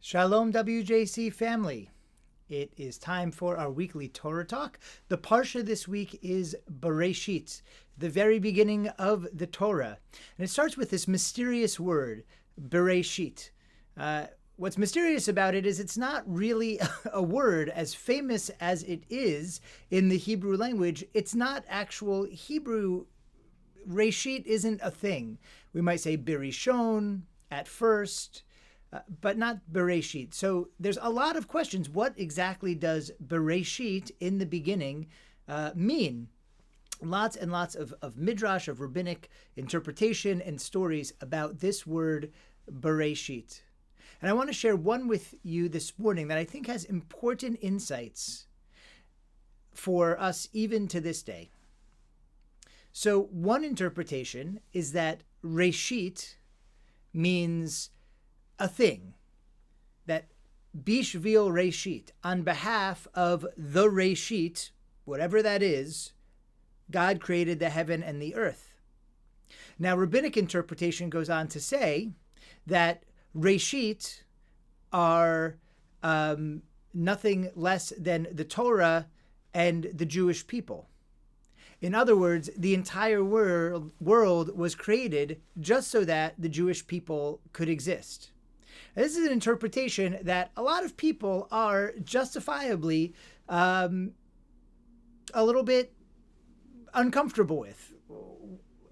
Shalom, WJC family. It is time for our weekly Torah Talk. The Parsha this week is Bereshit, the very beginning of the Torah. And it starts with this mysterious word, Bereshit. What's mysterious about it is it's not really a word as famous as it is in the Hebrew language. It's not actual Hebrew. Reshit isn't a thing. We might say Berishon, at first, but not Bereshit. So there's a lot of questions. What exactly does Bereshit in the beginning mean? Lots and lots of midrash, of rabbinic interpretation and stories about this word Bereshit. And I want to share one with you this morning that I think has important insights for us even to this day. So one interpretation is that Reshit means a thing, that Bishvil Reshit, on behalf of the Reshit, whatever that is, God created the heaven and the earth. Now, rabbinic interpretation goes on to say that Reshit are nothing less than the Torah and the Jewish people. In other words, the entire world was created just so that the Jewish people could exist. This is an interpretation that a lot of people are justifiably a little bit uncomfortable with.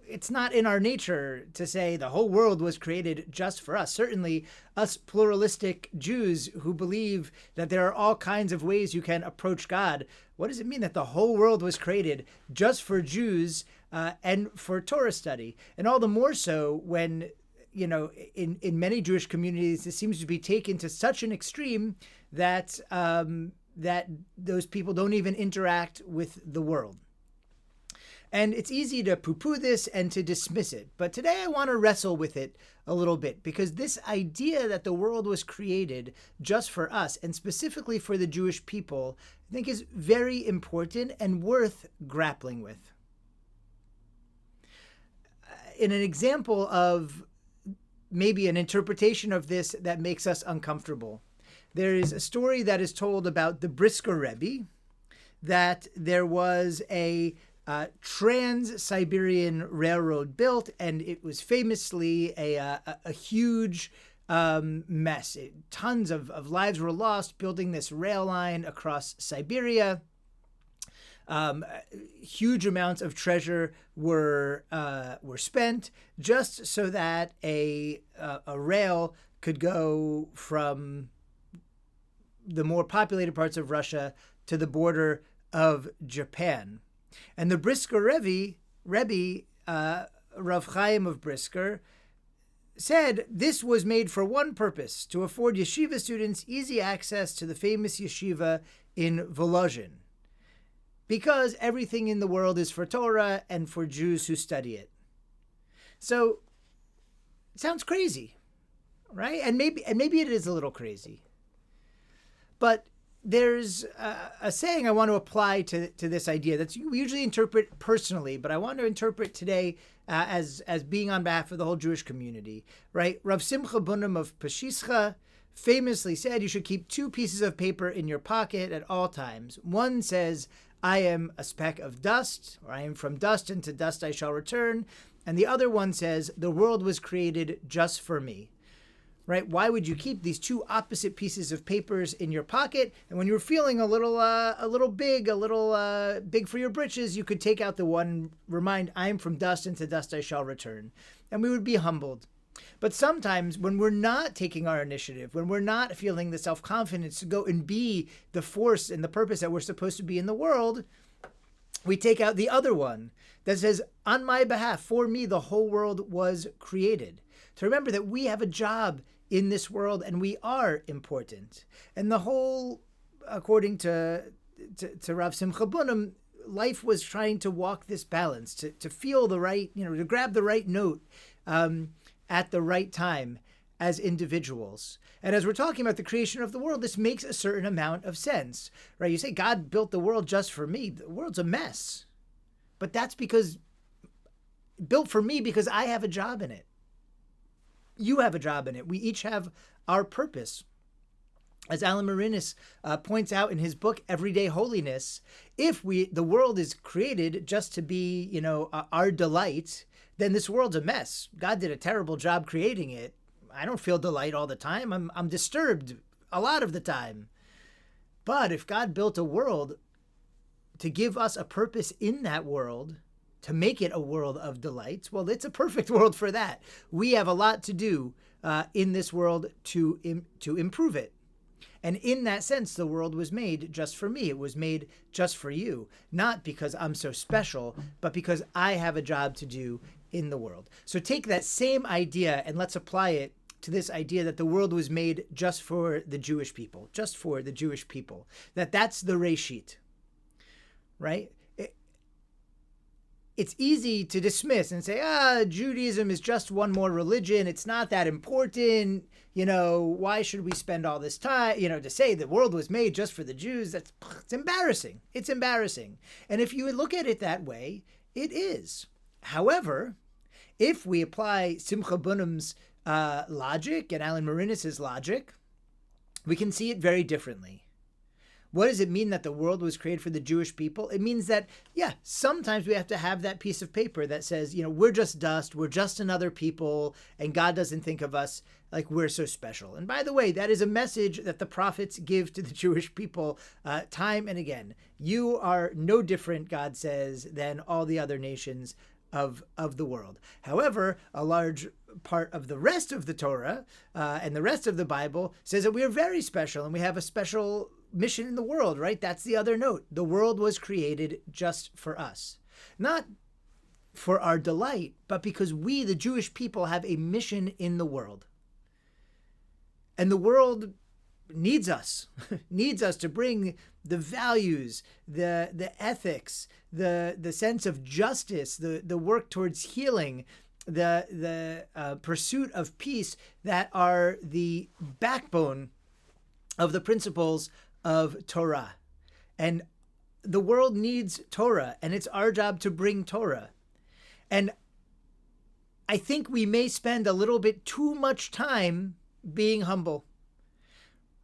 It's not in our nature to say the whole world was created just for us. Certainly, us pluralistic Jews who believe that there are all kinds of ways you can approach God. What does it mean that the whole world was created just for Jews and for Torah study? And all the more so when, in many Jewish communities, this seems to be taken to such an extreme that that those people don't even interact with the world. And it's easy to poo-poo this and to dismiss it. But today I want to wrestle with it a little bit, because this idea that the world was created just for us, and specifically for the Jewish people, I think is very important and worth grappling with. In an example of maybe an interpretation of this that makes us uncomfortable, there is a story that is told about the Brisker Rebbe, that there was a Trans-Siberian Railroad built, and it was famously a huge mess. Tons of lives were lost building this rail line across Siberia. Huge amounts of treasure were spent just so that a rail could go from the more populated parts of Russia to the border of Japan. And the Brisker Rebbe, Rav Chaim of Brisker, said this was made for one purpose: to afford yeshiva students easy access to the famous yeshiva in Volozhin, because everything in the world is for Torah and for Jews who study it. So it sounds crazy, right? And maybe it is a little crazy, but there's a saying I want to apply to this idea that we usually interpret personally, but I want to interpret today as being on behalf of the whole Jewish community, right? Rav Simcha Bunim of Peshischa famously said you should keep two pieces of paper in your pocket at all times. One says, I am a speck of dust, or I am from dust, and to dust I shall return. And the other one says, the world was created just for me. Right? Why would you keep these two opposite pieces of papers in your pocket? And when you're feeling a little big for your britches, you could take out the one, remind, I am from dust, and to dust I shall return. And we would be humbled. But sometimes when we're not taking our initiative, when we're not feeling the self-confidence to go and be the force and the purpose that we're supposed to be in the world, we take out the other one that says, on my behalf, for me, the whole world was created. To remember that we have a job in this world and we are important. And the whole, according to Rav Simcha Bunim, life was trying to walk this balance, to feel the right, to grab the right note at the right time as individuals. And as we're talking about the creation of the world, this makes a certain amount of sense, right? You say, God built the world just for me. The world's a mess. But that's built for me because I have a job in it. You have a job in it. We each have our purpose. As Alan Marinis points out in his book, Everyday Holiness, if the world is created just to be, our delight, then this world's a mess. God did a terrible job creating it. I don't feel delight all the time. I'm disturbed a lot of the time. But if God built a world to give us a purpose in that world, to make it a world of delights, well, it's a perfect world for that. We have a lot to do in this world to improve it. And in that sense, the world was made just for me. It was made just for you, not because I'm so special, but because I have a job to do in the world. So take that same idea and let's apply it to this idea that the world was made just for the Jewish people, just for the Jewish people, that's the Reshit, right? It's easy to dismiss and say, Judaism is just one more religion. It's not that important. Why should we spend all this time, to say the world was made just for the Jews? It's embarrassing. It's embarrassing. And if you look at it that way, it is. However, if we apply Simcha Bunim's logic and Alan Marinis' logic, we can see it very differently. What does it mean that the world was created for the Jewish people? It means that, sometimes we have to have that piece of paper that says, we're just dust, we're just another people, and God doesn't think of us like we're so special. And by the way, that is a message that the prophets give to the Jewish people time and again. You are no different, God says, than all the other nations of the world. However, a large part of the rest of the Torah and the rest of the Bible says that we are very special and we have a special mission in the world, right? That's the other note. The world was created just for us. Not for our delight, but because we, the Jewish people, have a mission in the world. And the world needs us, needs us to bring the values, the ethics, the sense of justice, the work towards healing, the pursuit of peace that are the backbone of the principles of Torah. And the world needs Torah, and it's our job to bring Torah. And I think we may spend a little bit too much time being humble,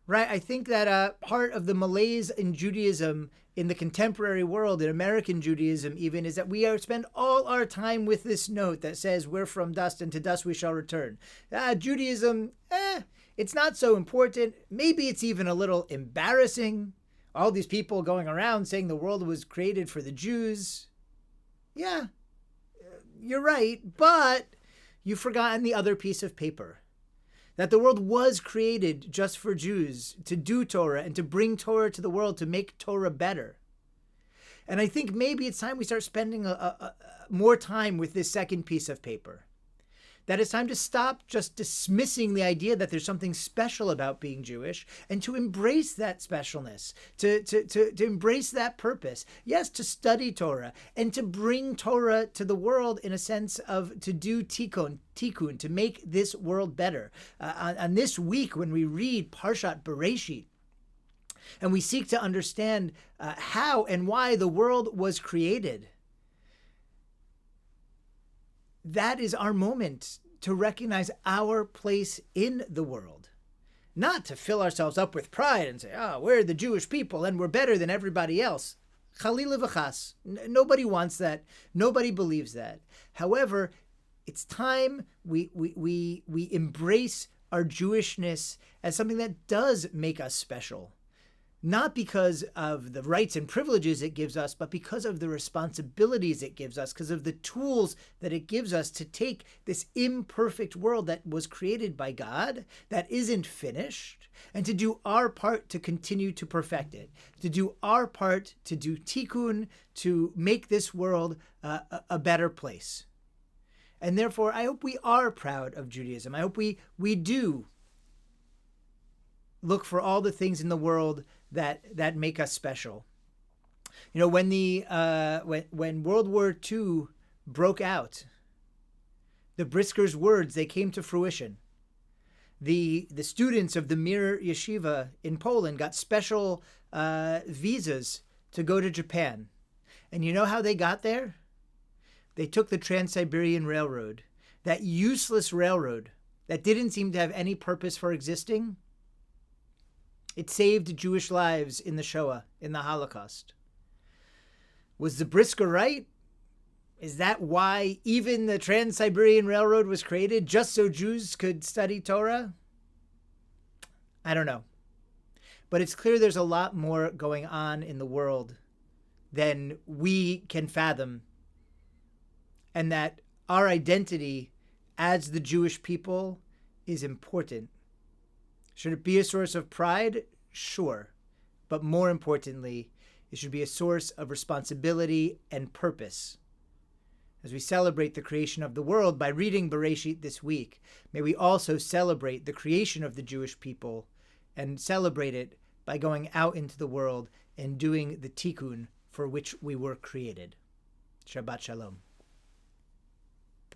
right? I think that part of the malaise in Judaism, in the contemporary world, in American Judaism even, is that we spend all our time with this note that says we're from dust and to dust we shall return. Judaism, it's not so important. Maybe it's even a little embarrassing. All these people going around saying the world was created for the Jews. Yeah, you're right, but you've forgotten the other piece of paper. That the world was created just for Jews, to do Torah and to bring Torah to the world, to make Torah better. And I think maybe it's time we start spending more time with this second piece of paper. That it's time to stop just dismissing the idea that there's something special about being Jewish and to embrace that specialness, to embrace that purpose. Yes, to study Torah and to bring Torah to the world in a sense of to do tikkun, to make this world better. On this week, when we read Parshat Bereshit, and we seek to understand how and why the world was created, that is our moment to recognize our place in the world. Not to fill ourselves up with pride and say, we're the Jewish people and we're better than everybody else. Chalila v'chas. Nobody wants that. Nobody believes that. However, it's time we embrace our Jewishness as something that does make us special. Not because of the rights and privileges it gives us, but because of the responsibilities it gives us, because of the tools that it gives us to take this imperfect world that was created by God, that isn't finished, and to do our part to continue to perfect it, to do our part to do tikkun, to make this world a better place. And therefore, I hope we are proud of Judaism. I hope we do look for all the things in the world that make us special. When when World War II broke out, the Brisker's words, they came to fruition. The students of the Mir Yeshiva in Poland got special visas to go to Japan. And you know how they got there? They took the Trans-Siberian Railroad, that useless railroad that didn't seem to have any purpose for existing. It saved Jewish lives in the Shoah, in the Holocaust. Was the Brisker right? Is that why even the Trans-Siberian Railroad was created, just so Jews could study Torah? I don't know. But it's clear there's a lot more going on in the world than we can fathom, and that our identity as the Jewish people is important. Should it be a source of pride? Sure. But more importantly, it should be a source of responsibility and purpose. As we celebrate the creation of the world by reading Bereshit this week, may we also celebrate the creation of the Jewish people and celebrate it by going out into the world and doing the tikkun for which we were created. Shabbat Shalom.